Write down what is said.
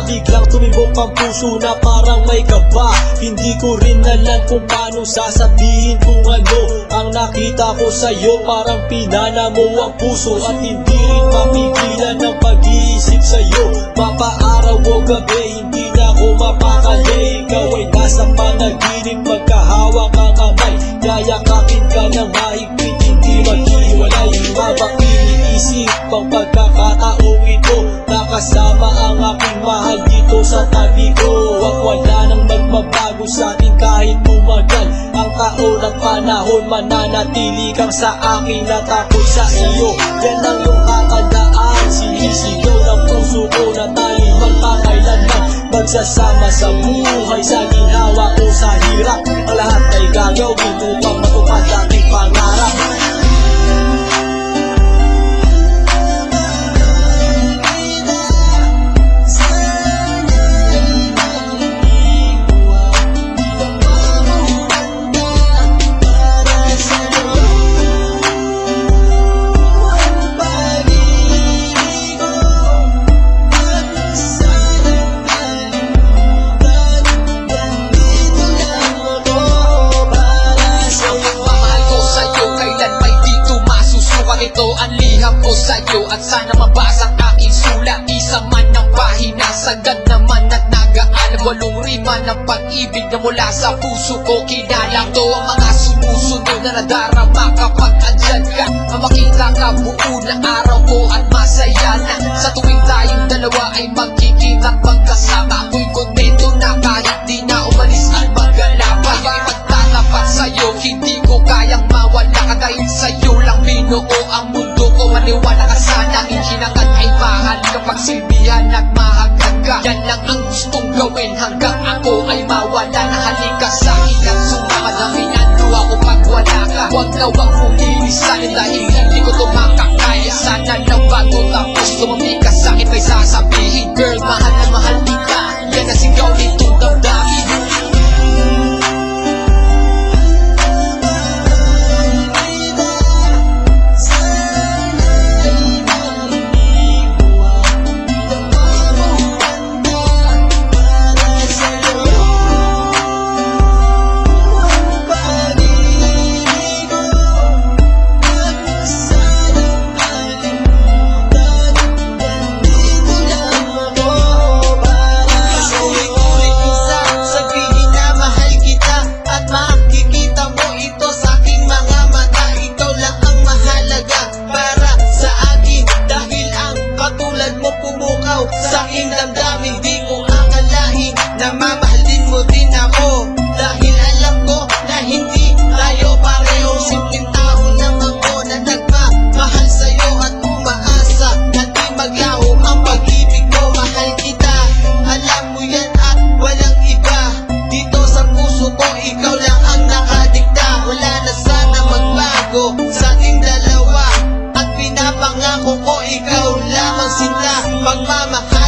Biglang tumibok ang puso na parang may kaba. Hindi ko rin alam kung paano sasabihin kung ano ang nakita ko sa'yo. Parang pinana mo ang puso at hindi rin mapigilan ng pag-iisip sa'yo. Mapaaraw o gabi, hindi na ako mapakali. Ikaw ay nasa panaginip, magkahawak ang kamay. Yayakapin ka ng mahigpit, hindi maghiwalay. Habang iniisip ang pagkakataong ito, nakasama ang aking mahal dito sa tabi ko. At wala nang magbabago sa atin kahit tumagal ang taon at panahon. Mananatili kang sa akin at ako'y sa iyo. Yan ang iyong katandaan, sinisigaw ng puso ko na tayo magpakailanman. Magsasama sa buhay, sa ginawa ko sa hirap. Ang lahat ay gagawin upang matupad ating pangarap. Ito ang liham ko sa'yo at sana mabasa ang aking sulat. Isa man ang pahina, sagad naman at nag-aalam. Walong rima ng pag-ibig na mula sa puso ko kinalang. Ito ang mga sumusunod na nadarama kapag andyan ka. Makita ka buo na araw ko at masaya na. Sa tuwing tayong dalawa ay magkikita at magkasama. Ako'y kontento na kahit di na umalis at maggalapa. Yung ipagtatapat sa'yo, hindi ko kayang mawala. Dahil sa'yo lang binuo ang mundo ko. Maniwala ka sana, hinangad ay mahal kapag silbihan at mahagad ka. Yan lang ang gustong gawin hanggang ako ay mawala na. Halika sa'kin at sumama na minando ako pag wala ka. Huwag na huwag mong ilisanin dahil hindi ko ito makakaya. Sana lang bago tapos tumami ka sa'kin may sasabihin, girl, mahal na mahal kita. Yan ang sigaw nitong damdamin. Sa aking damdamin, di ko akalain na mamahalin mo din ako. Dahil alam ko na hindi tayo pareho. Simpleng tao lang ako na nagmamahal sa'yo at umaasa na di maglaho ang pag-ibig ko. Mahal kita, alam mo yan at walang iba. Dito sa puso ko, ikaw lang ang nakadikta. Wala na sana magbago sa ating dalawa at pinapangako ko ikaw lamang sinta. Pagmamahal